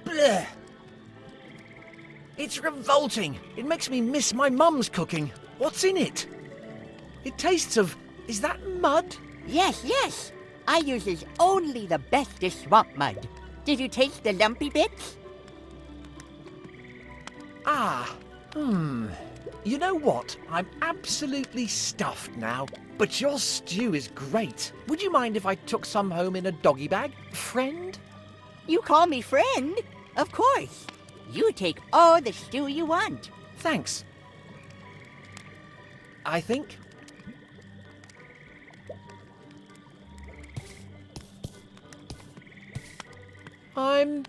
Blech. It's revolting. It makes me miss my mum's cooking. What's in it? It tastes of... Is that mud? Yes. I uses only the bestest swamp mud. Did you taste the lumpy bits? You know what? I'm absolutely stuffed now. But your stew is great. Would you mind if I took some home in a doggy bag? Friend? You call me friend? Of course. You take all the stew you want. Thanks. I think. I'm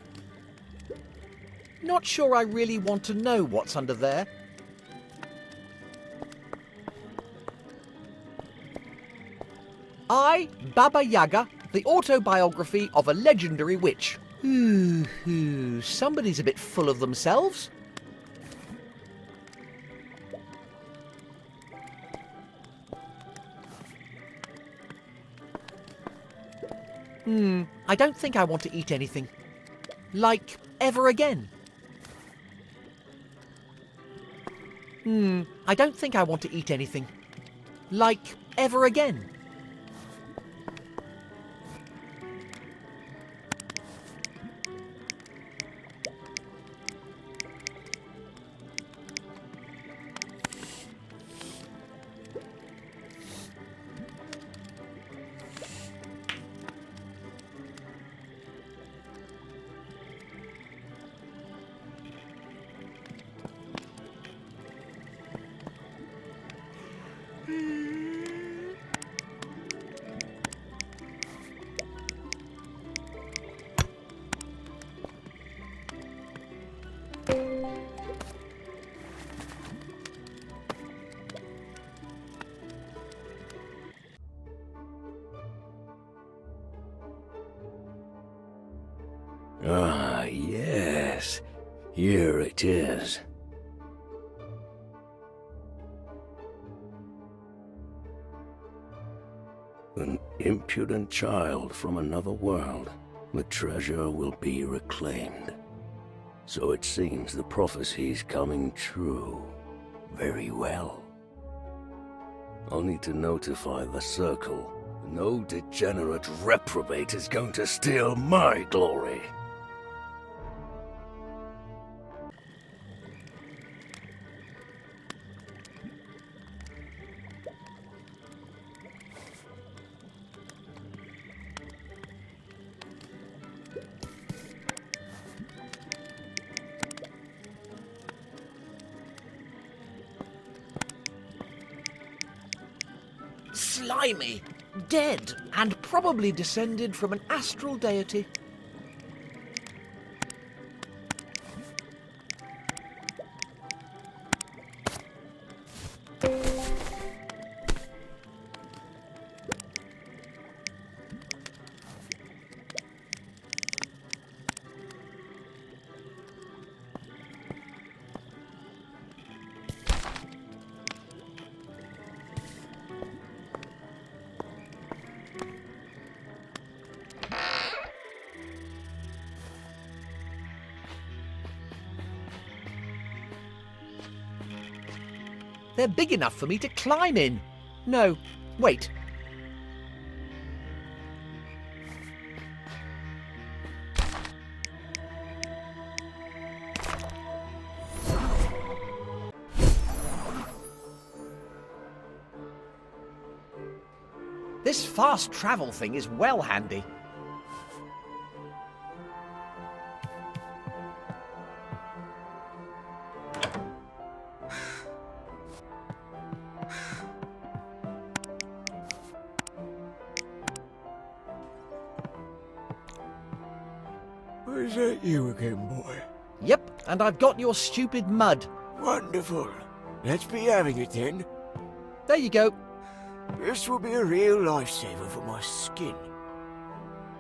not sure I really want to know what's under there. I, Baba Yaga, the autobiography of a legendary witch. Somebody's a bit full of themselves. I don't think I want to eat anything. Like, ever again. I don't think I want to eat anything. Like, ever again. Ah, yes. Here it is. An impudent child from another world. The treasure will be reclaimed. So it seems the prophecy's coming true. Very well. I'll need to notify the Circle. No degenerate reprobate is going to steal my glory. Slimy, dead, and probably descended from an astral deity. They're big enough for me to climb in. No, wait. This fast travel thing is well handy. Is that you again, boy? Yep, and I've got your stupid mud. Wonderful. Let's be having it then. There you go. This will be a real lifesaver for my skin.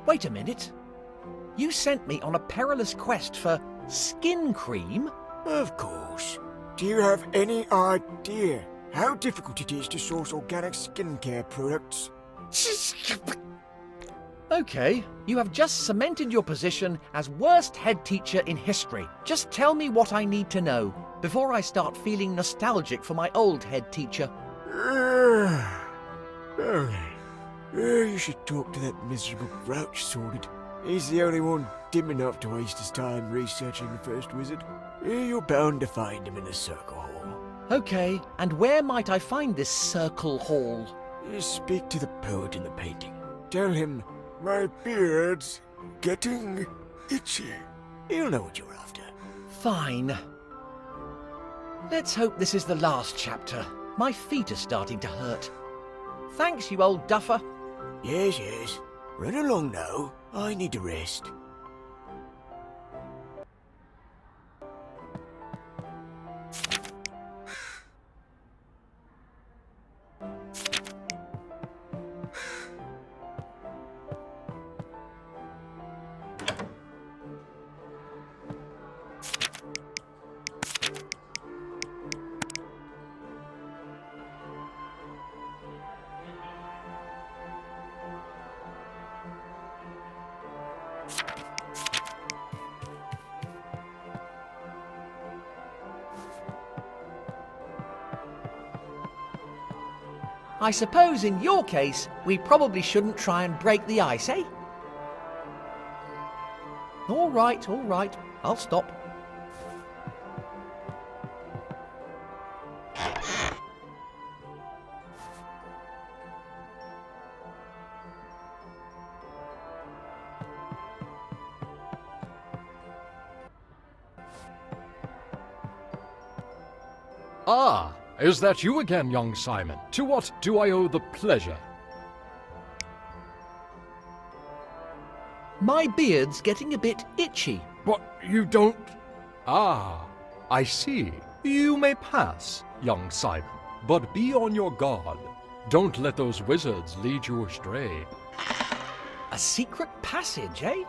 Wait a minute. You sent me on a perilous quest for skin cream? Of course. Do you have any idea how difficult it is to source organic skincare products? Okay, you have just cemented your position as worst head teacher in history. Just tell me what I need to know before I start feeling nostalgic for my old head teacher. You should talk to that miserable grouch, Sorted. He's the only one dim enough to waste his time researching the first wizard. You're bound to find him in the circle hall. Okay, and where might I find this circle hall? You speak to the poet in the painting. Tell him, my beard's getting itchy. He'll know what you're after. Fine. Let's hope this is the last chapter. My feet are starting to hurt. Thanks, you old duffer. Yes. Run along now. I need to rest. I suppose in your case, we probably shouldn't try and break the ice, eh? All right, I'll stop. Ah, is that you again, young Simon? To what do I owe the pleasure? My beard's getting a bit itchy. What, you don't... Ah, I see. You may pass, young Simon, but be on your guard. Don't let those wizards lead you astray. A secret passage, eh?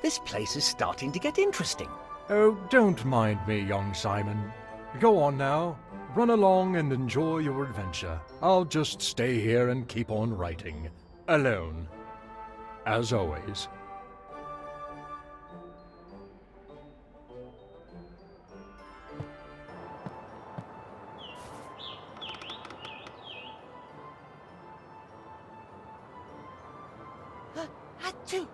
This place is starting to get interesting. Oh, don't mind me, young Simon. Go on now. Run along and enjoy your adventure. I'll just stay here and keep on writing. Alone. As always. Achoo!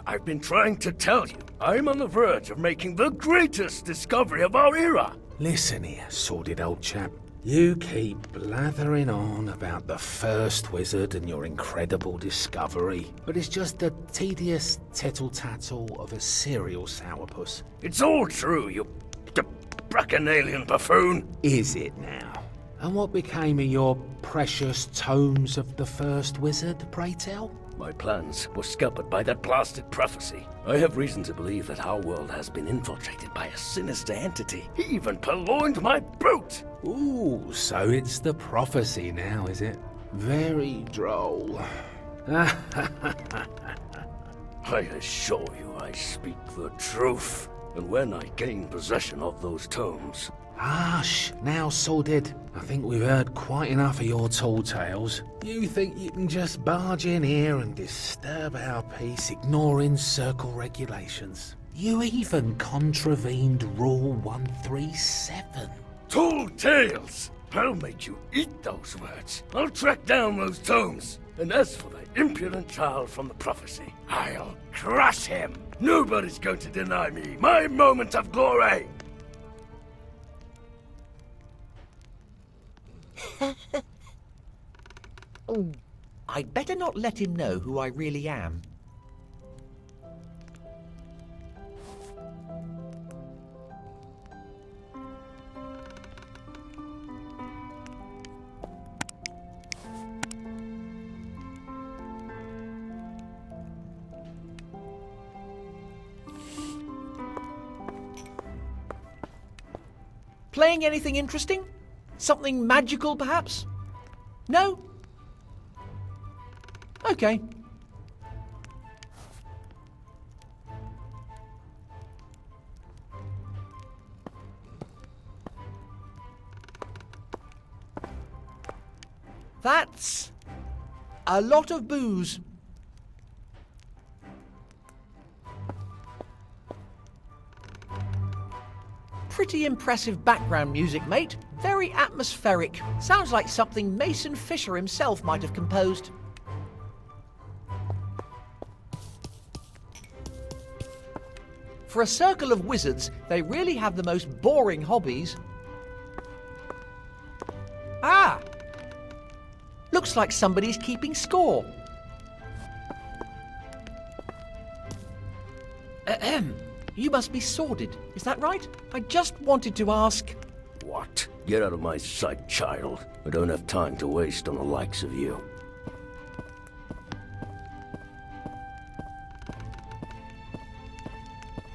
I've been trying to tell you, I'm on the verge of making the greatest discovery of our era. Listen here, sordid old chap. You keep blathering on about the first wizard and your incredible discovery, but it's just the tedious tittle-tattle of a serial sourpuss. It's all true, you bacchanalian buffoon. Is it now? And what became of your precious tomes of the first wizard, pray tell? My plans were scuppered by that blasted prophecy. I have reason to believe that our world has been infiltrated by a sinister entity. He even purloined my boot! Ooh, so it's the prophecy now, is it? Very droll. I assure you I speak the truth. And when I gain possession of those tomes... Hush, now sordid. I think we've heard quite enough of your tall tales. You think you can just barge in here and disturb our peace, ignoring circle regulations? You even contravened Rule 137. Tall tales! I'll make you eat those words. I'll track down those tomes. And as for the impudent child from the prophecy, I'll crush him. Nobody's going to deny me my moment of glory. I'd better not let him know who I really am. playing anything interesting? Something magical, perhaps? No? Okay. That's a lot of booze. Pretty impressive background music, mate. Very atmospheric. Sounds like something Mason Fisher himself might have composed. For a circle of wizards, they really have the most boring hobbies. Ah! Looks like somebody's keeping score. Ahem. You must be sordid, is that right? I just wanted to ask... What? Get out of my sight, child. I don't have time to waste on the likes of you.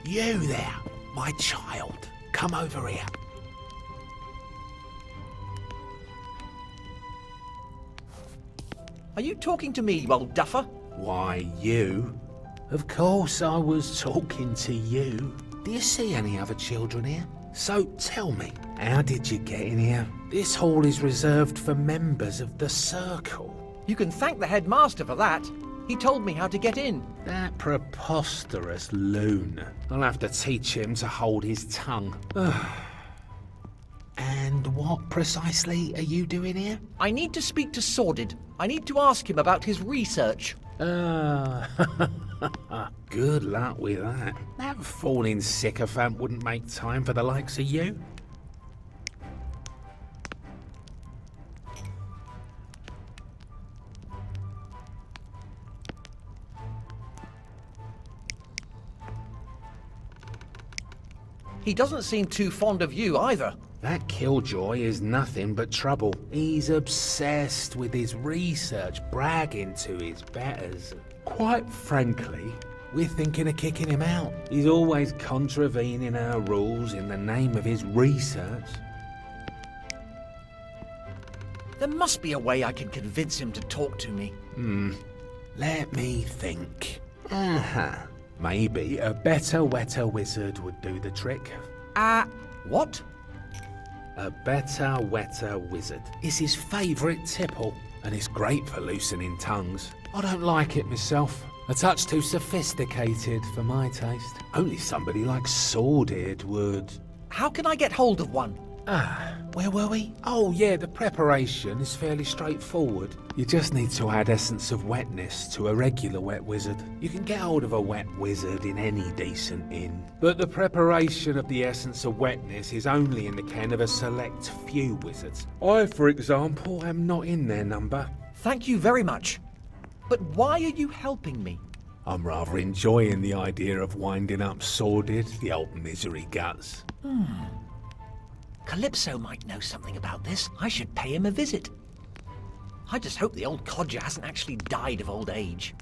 You there, my child. Come over here. Are you talking to me, you old duffer? Why, you? Of course I was talking to you. Do you see any other children here? So tell me, how did you get in here? This hall is reserved for members of the Circle. You can thank the headmaster for that. He told me how to get in. That preposterous loon. I'll have to teach him to hold his tongue. And what precisely are you doing here? I need to speak to Sordid. I need to ask him about his research. Good luck with that. That falling sycophant wouldn't make time for the likes of you. He doesn't seem too fond of you either. That killjoy is nothing but trouble. He's obsessed with his research, bragging to his betters. Quite frankly, we're thinking of kicking him out. He's always contravening our rules in the name of his research. There must be a way I can convince him to talk to me. Let me think. Maybe a better, wetter wizard would do the trick. What? A better, wetter wizard is his favourite tipple, and it's great for loosening tongues. I don't like it myself. A touch too sophisticated for my taste. Only somebody like Sordid would. How can I get hold of one? Where were we? Oh yeah, the preparation is fairly straightforward. You just need to add essence of wetness to a regular wet wizard. You can get hold of a wet wizard in any decent inn. But the preparation of the essence of wetness is only in the ken of a select few wizards. I, for example, am not in their number. Thank you very much. But why are you helping me? I'm rather enjoying the idea of winding up Sordid, the old misery guts. Calypso might know something about this. I should pay him a visit. I just hope the old codger hasn't actually died of old age.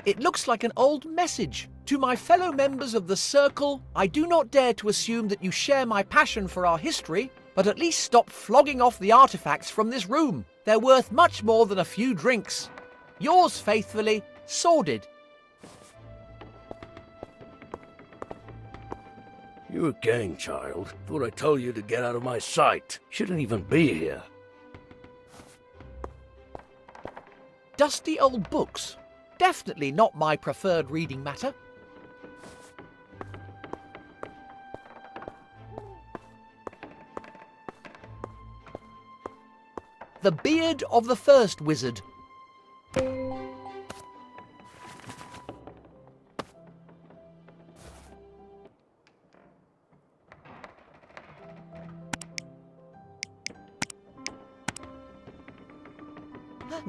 It looks like an old message. To my fellow members of the Circle, I do not dare to assume that you share my passion for our history, but at least stop flogging off the artifacts from this room. They're worth much more than a few drinks. Yours faithfully, Sordid. You again, child. Thought I told you to get out of my sight. Shouldn't even be here. Dusty old books. Definitely not my preferred reading matter. The beard of the first wizard.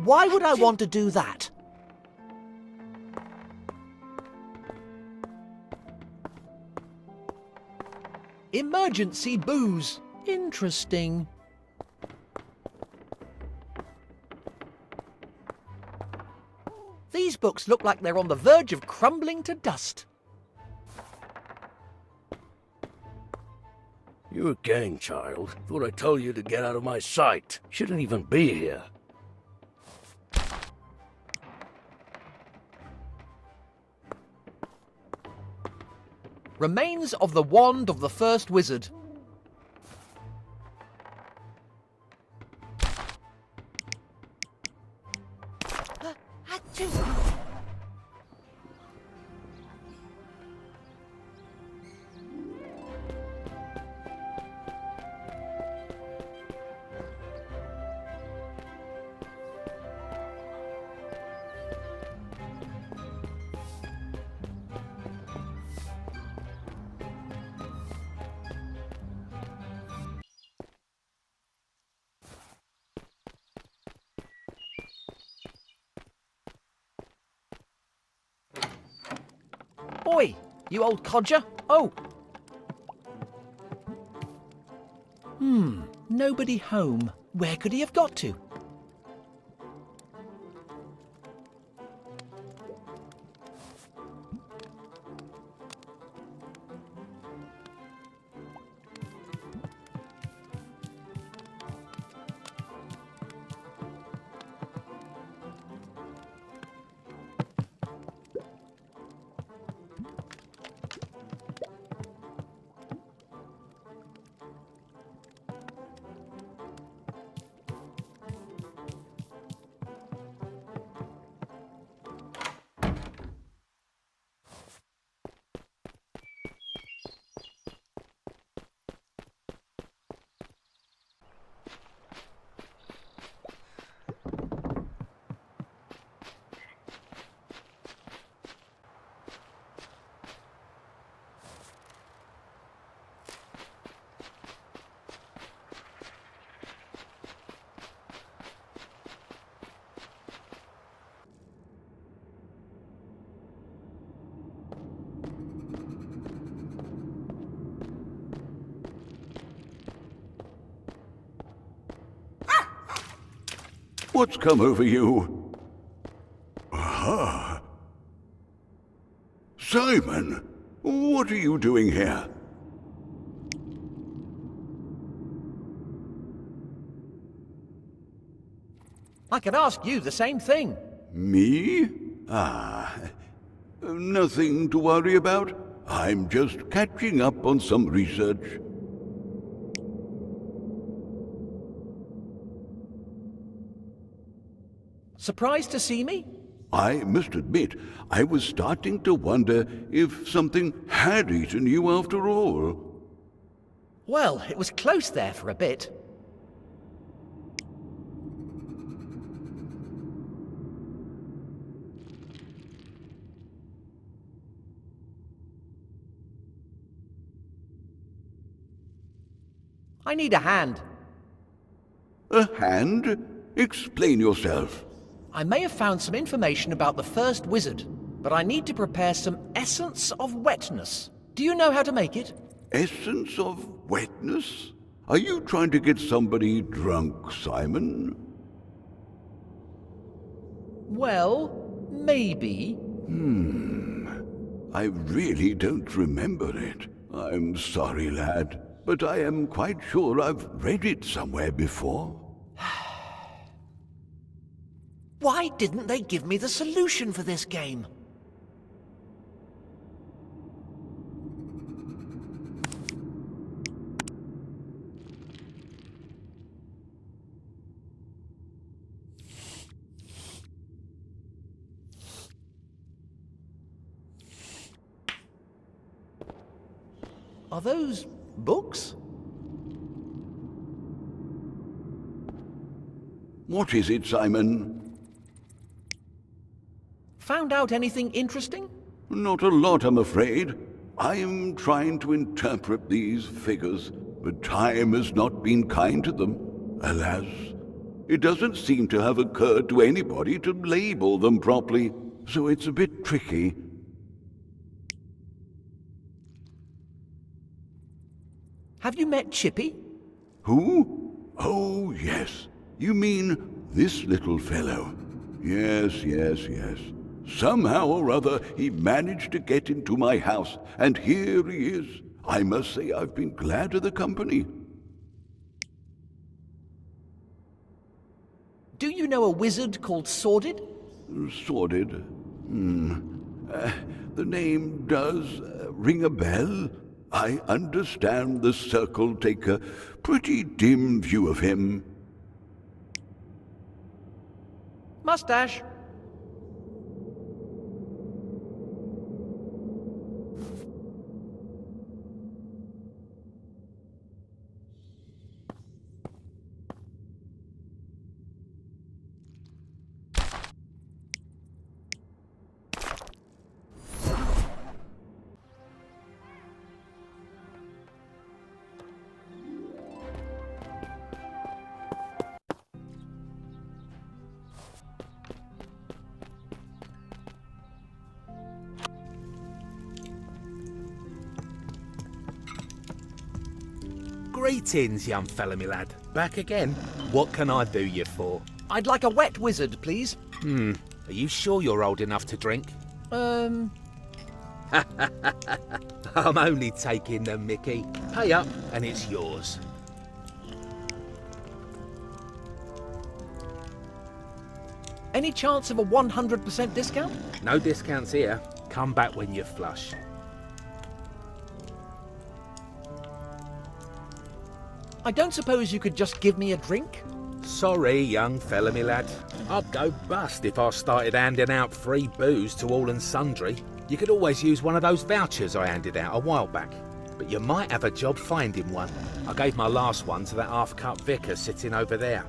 Why would I want to do that? Emergency booze. Interesting. These books look like they're on the verge of crumbling to dust. You again, child. Thought I told you to get out of my sight. Shouldn't even be here. Remains of the wand of the first wizard. Oi, you old codger. Oh. Nobody home. Where could he have got to? What's come over you? Aha! Simon, what are you doing here? I could ask you the same thing. Me? Nothing to worry about. I'm just catching up on some research. Surprised to see me? I must admit, I was starting to wonder if something had eaten you after all. Well, it was close there for a bit. I need a hand. A hand? Explain yourself. I may have found some information about the first wizard, but I need to prepare some essence of wetness. Do you know how to make it? Essence of wetness? Are you trying to get somebody drunk, Simon? Well, maybe. I really don't remember it. I'm sorry, lad, but I am quite sure I've read it somewhere before. Why didn't they give me the solution for this game? Are those books? What is it, Simon? Found out anything interesting? Not a lot, I'm afraid. I'm trying to interpret these figures, but time has not been kind to them, alas. It doesn't seem to have occurred to anybody to label them properly, so it's a bit tricky. Have you met Chippy? Who? Oh, yes. You mean this little fellow? Yes. Somehow or other, he managed to get into my house, and here he is. I must say I've been glad of the company. Do you know a wizard called Sordid? Sordid? The name does ring a bell. I understand the Circle take a pretty dim view of him. Mustache. Greetings, young fella, me lad. Back again? What can I do you for? I'd like a wet wizard, please. Are you sure you're old enough to drink? I'm only taking the mickey. Pay up and it's yours. Any chance of a 100% discount? No discounts here. Come back when you're flush. I don't suppose you could just give me a drink? Sorry, young fella, me lad. I'd go bust if I started handing out free booze to all and sundry. You could always use one of those vouchers I handed out a while back. But you might have a job finding one. I gave my last one to that half-cut vicar sitting over there.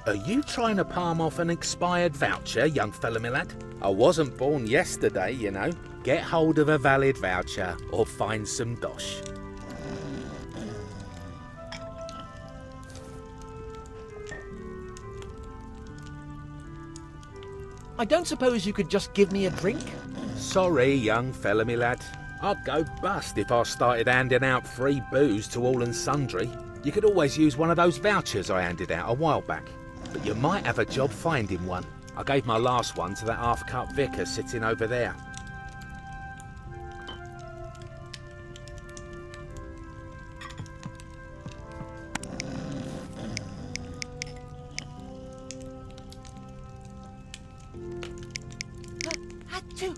Are you trying to palm off an expired voucher, young fella, me lad? I wasn't born yesterday, you know. Get hold of a valid voucher or find some dosh. I don't suppose you could just give me a drink? Sorry, young fella, me lad. I'd go bust if I started handing out free booze to all and sundry. You could always use one of those vouchers I handed out a while back. But you might have a job finding one. I gave my last one to that half-cut vicar sitting over there. Achoo!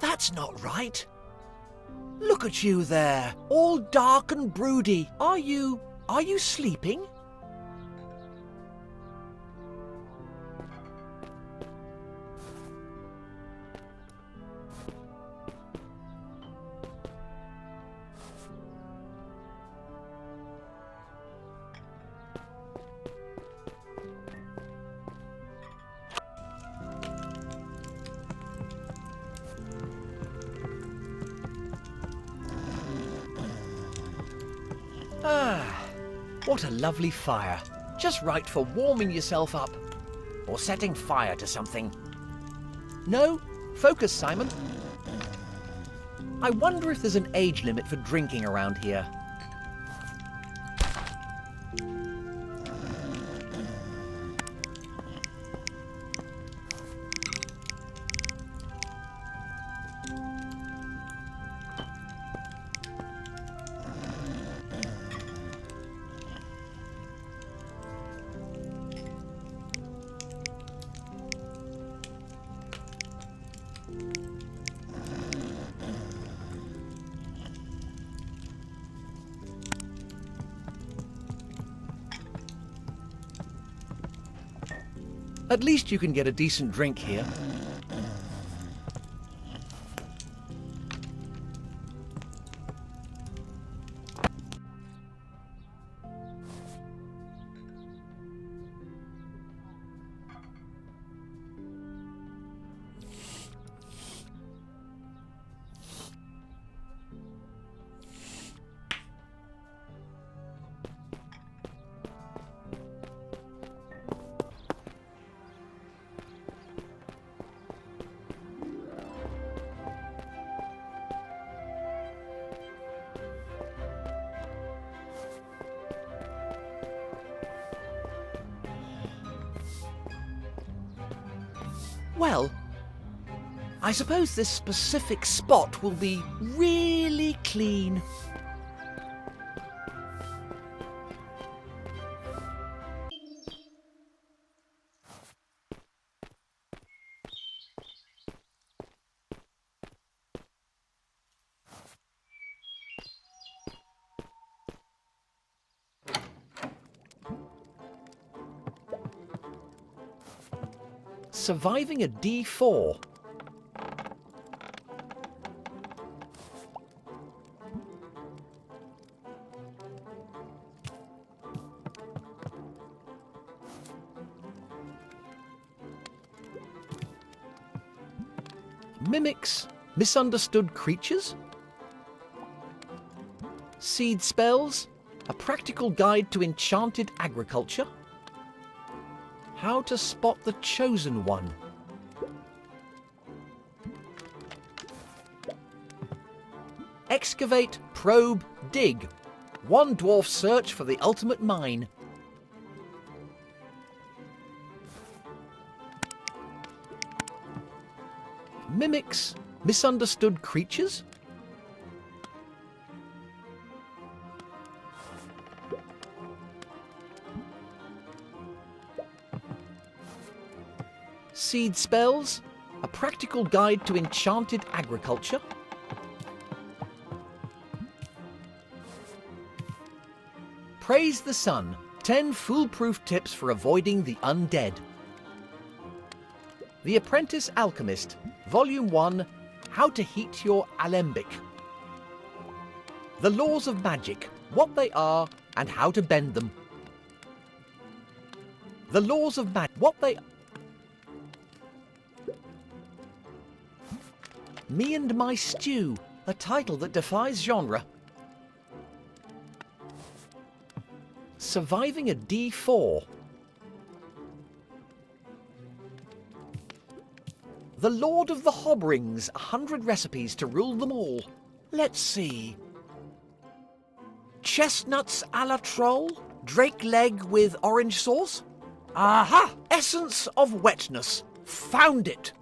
That's not right. Look at you there, all dark and broody. Are you sleeping? Ah, what a lovely fire. Just right for warming yourself up. Or setting fire to something. No? Focus, Simon. I wonder if there's an age limit for drinking around here. At least you can get a decent drink here. Well, I suppose this specific spot will be really clean. Surviving a D4. Mimics misunderstood creatures? Seed spells, a practical guide to enchanted agriculture? How to spot the chosen one? Excavate, probe, dig. One dwarf search for the ultimate mine. Mimics misunderstood creatures? Seed spells, a practical guide to enchanted agriculture? Praise the Sun, 10 foolproof tips for avoiding the undead. The Apprentice Alchemist, Volume 1, How to Heat Your Alembic. The Laws of Magic, what they are and how to bend them. The Laws of Magic, what they are. Me and My Stew, a title that defies genre. Surviving a D4. The Lord of the Hobrings, 100 recipes to rule them all. Let's see. Chestnuts a la troll, drake leg with orange sauce. Aha! Essence of wetness. Found it.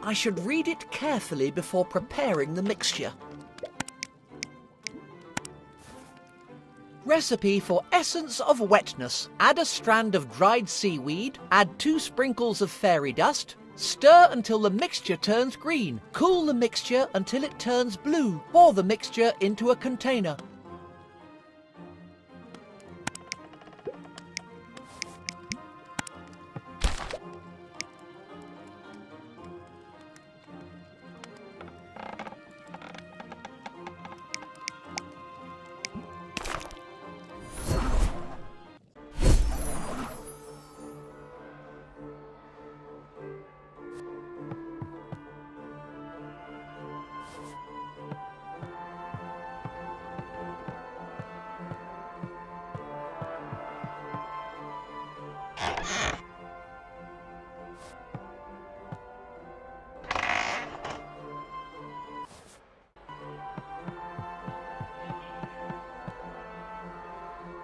I should read it carefully before preparing the mixture. Recipe for essence of wetness. Add a strand of dried seaweed, add 2 sprinkles of fairy dust, stir until the mixture turns green. Cool the mixture until it turns blue. Pour the mixture into a container.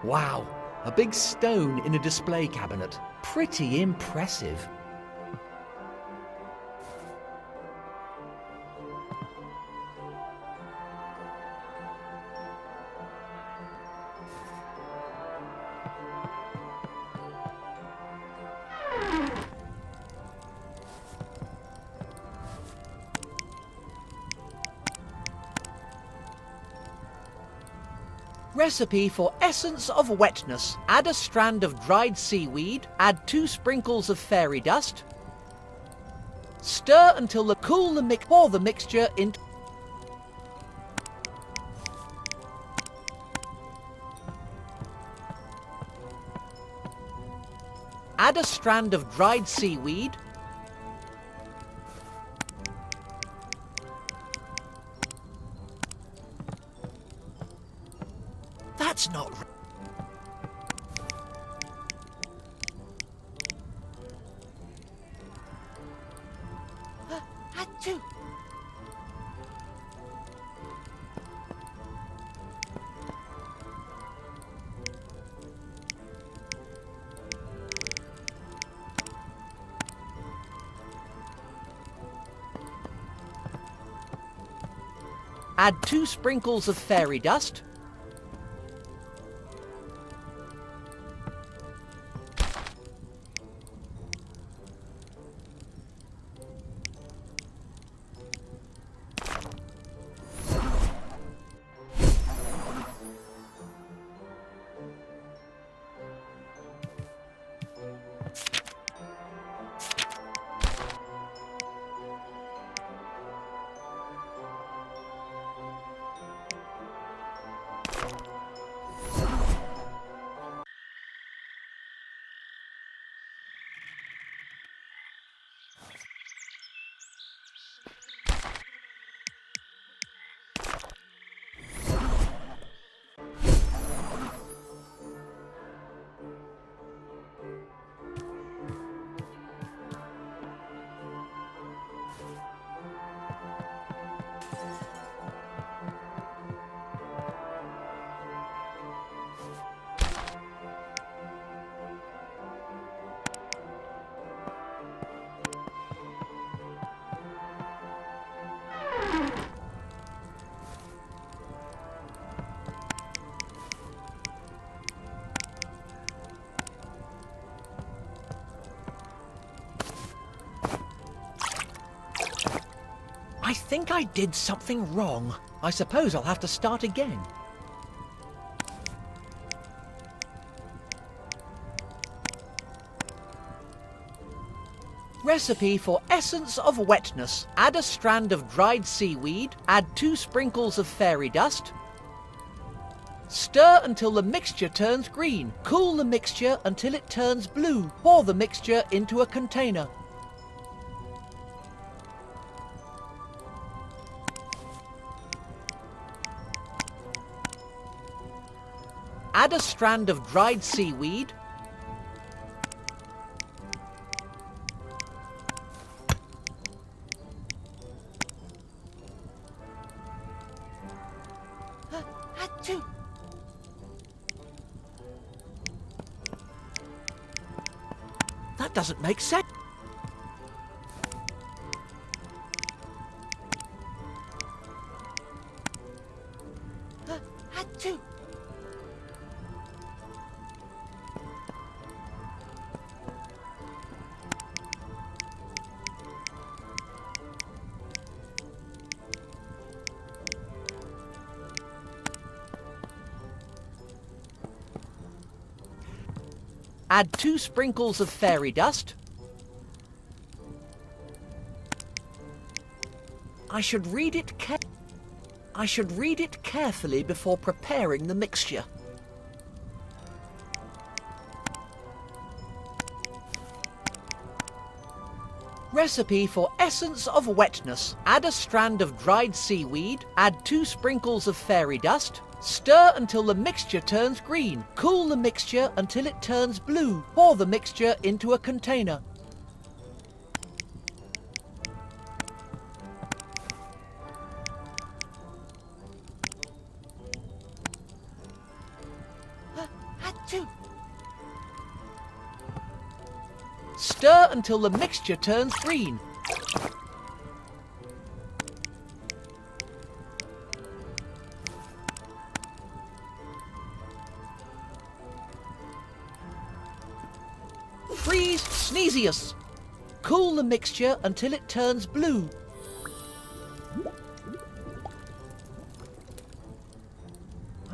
Wow, a big stone in a display cabinet. Pretty impressive. Recipe for essence of wetness. Add a strand of dried seaweed, add 2 sprinkles of fairy dust. Stir until pour the mixture into... Add a strand of dried seaweed. That's not right. Achoo! Add 2 sprinkles of fairy dust. I think I did something wrong. I suppose I'll have to start again. Recipe for essence of wetness. Add a strand of dried seaweed, add 2 sprinkles of fairy dust. Stir until the mixture turns green. Cool the mixture until it turns blue. Pour the mixture into a container. Add a strand of dried seaweed. Achoo! That doesn't make sense. Achoo! Add 2 sprinkles of fairy dust. I should read it carefully before preparing the mixture. Recipe for essence of wetness. Add a strand of dried seaweed, add 2 sprinkles of fairy dust. Stir until the mixture turns green. Cool the mixture until it turns blue. Pour the mixture into a container. Achoo! Stir until the mixture turns green. Freeze Sneezius. Cool the mixture until it turns blue.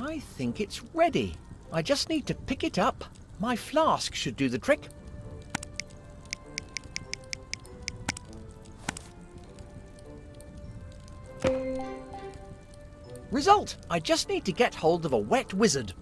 I think it's ready. I just need to pick it up. My flask should do the trick. Result! I just need to get hold of a wet wizard.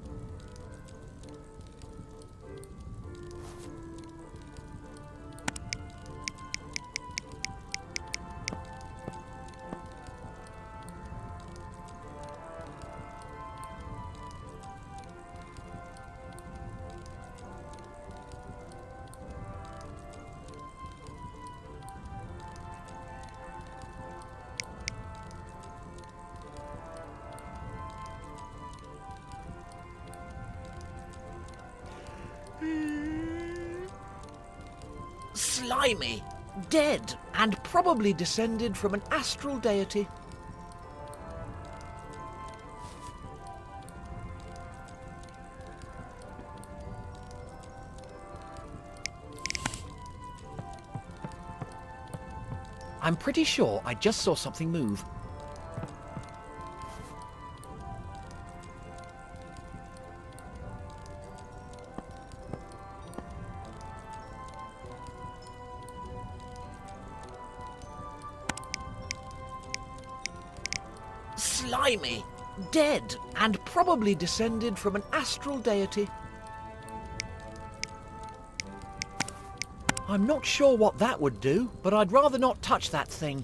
Slimy, dead, and probably descended from an astral deity. I'm pretty sure I just saw something move. Slimy, dead, and probably descended from an astral deity. I'm not sure what that would do, but I'd rather not touch that thing.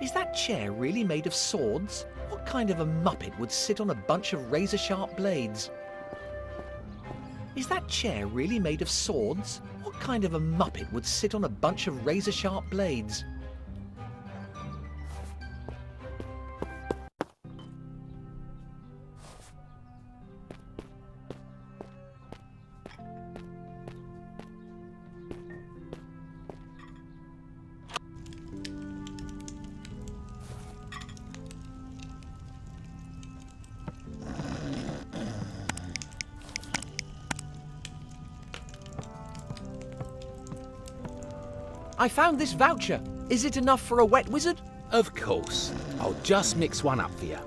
Is that chair really made of swords? What kind of a muppet would sit on a bunch of razor-sharp blades? Is that chair really made of swords? What kind of a muppet would sit on a bunch of razor-sharp blades? I found this voucher. Is it enough for a wet wizard? Of course. I'll just mix one up for you.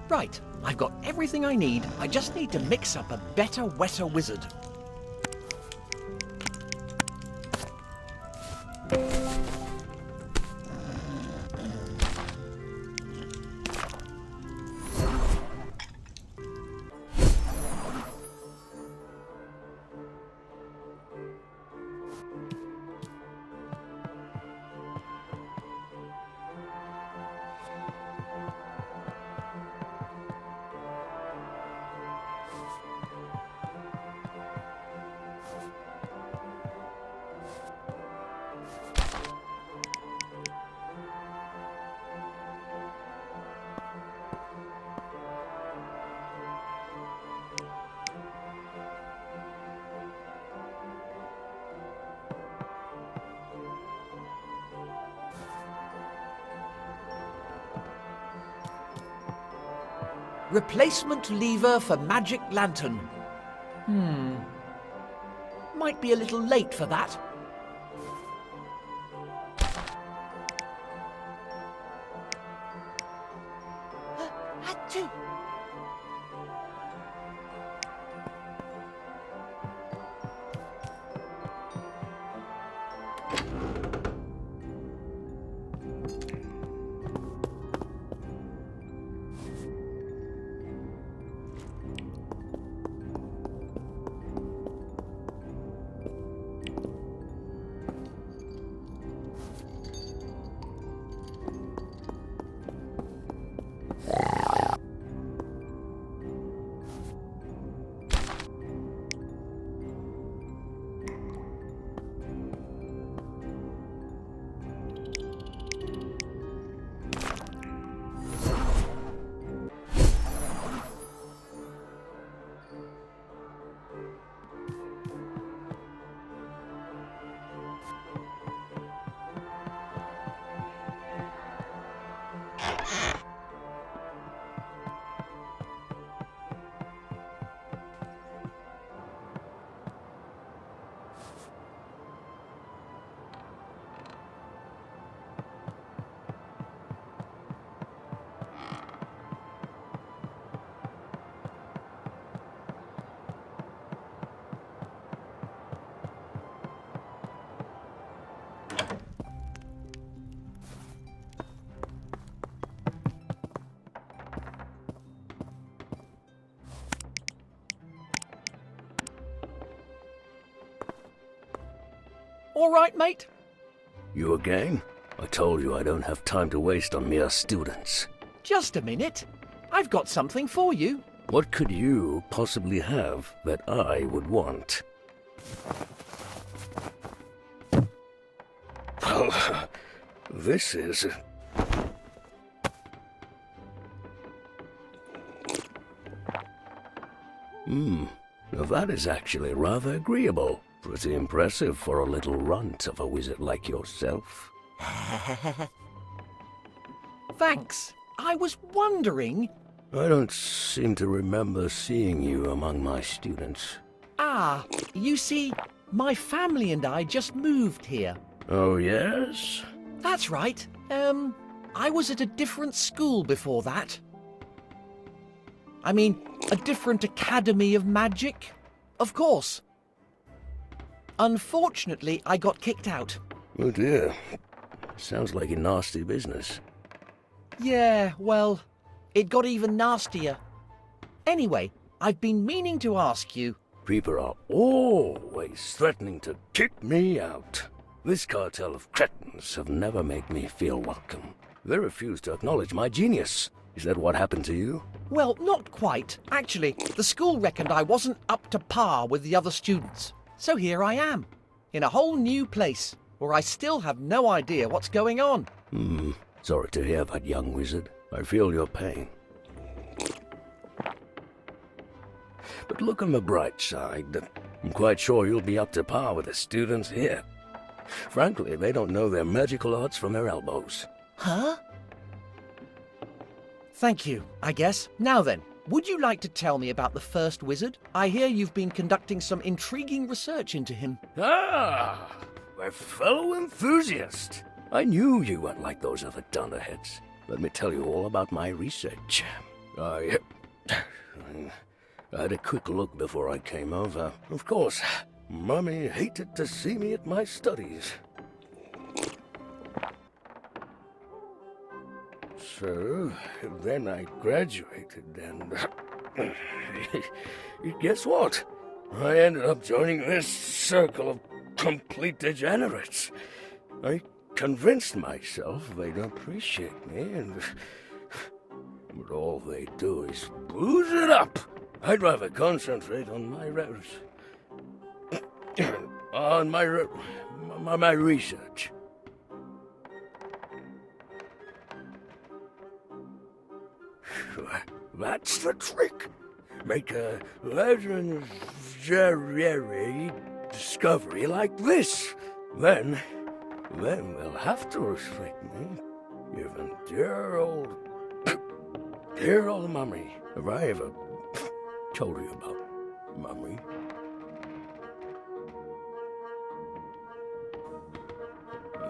Right, I've got everything I need. I just need to mix up a better, wetter wizard. Replacement lever for magic lantern. Might be a little late for that. Achoo! all right, mate? You again? I told you I don't have time to waste on mere students. Just a minute. I've got something for you. What could you possibly have that I would want? Well, this is... Now that is actually rather agreeable. Pretty impressive for a little runt of a wizard like yourself. Thanks. I was wondering... I don't seem to remember seeing you among my students. Ah, you see, my family and I just moved here. Oh, yes? That's right. I was at a different school before that. I mean, a different academy of magic. Of course. Unfortunately, I got kicked out. Oh dear. Sounds like a nasty business. Yeah, well, it got even nastier. Anyway, I've been meaning to ask you... People are always threatening to kick me out. This cartel of cretins have never made me feel welcome. They refuse to acknowledge my genius. Is that what happened to you? Well, not quite. Actually, the school reckoned I wasn't up to par with the other students. So here I am, in a whole new place, where I still have no idea what's going on. Sorry to hear that, young wizard. I feel your pain. But look on the bright side. I'm quite sure you'll be up to par with the students here. Frankly, they don't know their magical arts from their elbows. Huh? Thank you, I guess. Now then, would you like to tell me about the first wizard? I hear you've been conducting some intriguing research into him. Ah, my fellow enthusiast. I knew you weren't like those other dunderheads. Let me tell you all about my research. I had a quick look before I came over. Of course, Mummy hated to see me at my studies. So, then I graduated and... guess what? I ended up joining this circle of complete degenerates. I convinced myself they'd appreciate me, but all they do is booze it up. I'd rather concentrate on my my research. That's the trick. Make a legendary discovery like this. Then they'll have to respect me. Even dear old Mummy. Have I ever told you about Mummy?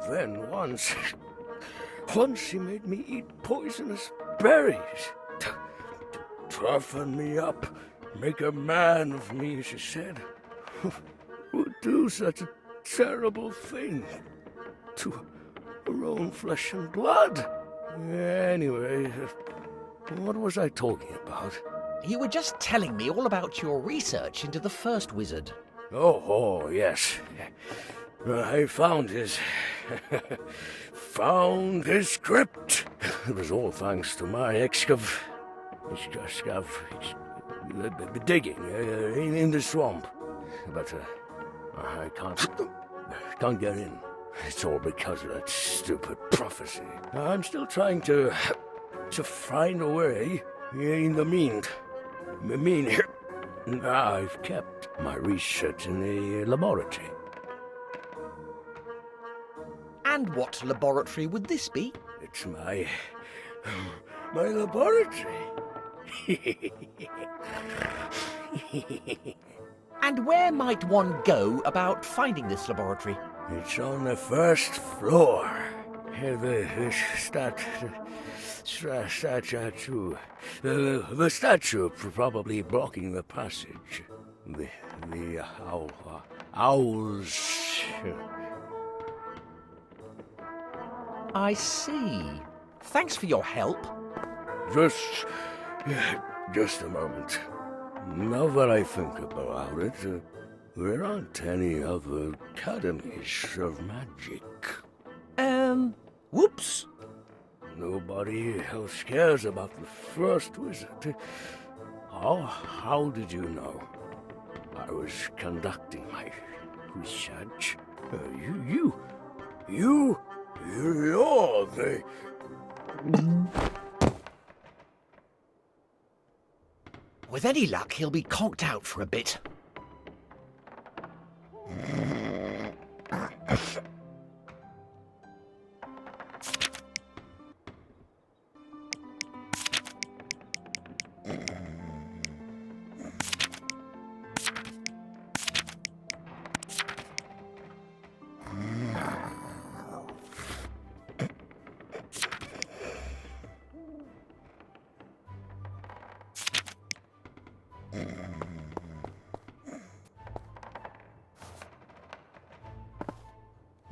Then once she made me eat poisonous berries. Toughen me up, make a man of me, she said. Who'd do such a terrible thing to her own flesh and blood? Anyway, what was I talking about? You were just telling me all about your research into the first wizard. Oh, yes. I found his script. It was all thanks to my digging in the swamp. But I can't get in. It's all because of that stupid prophecy. I'm still trying to find a way. In the mean, I've kept my research in the laboratory. And what laboratory would this be? It's my laboratory. And where might one go about finding this laboratory? It's on the first floor. The statue probably blocking the passage. The owls. I see. Thanks for your help. Just a moment. Now that I think about it, There aren't any other academies of magic. Whoops. Nobody else cares about the first wizard. How did you know? I was conducting my research. You're the... With any luck, he'll be conked out for a bit.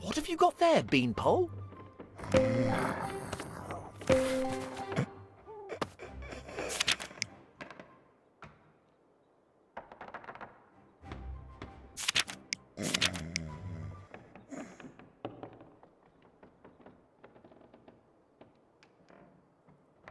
What have you got there, Beanpole?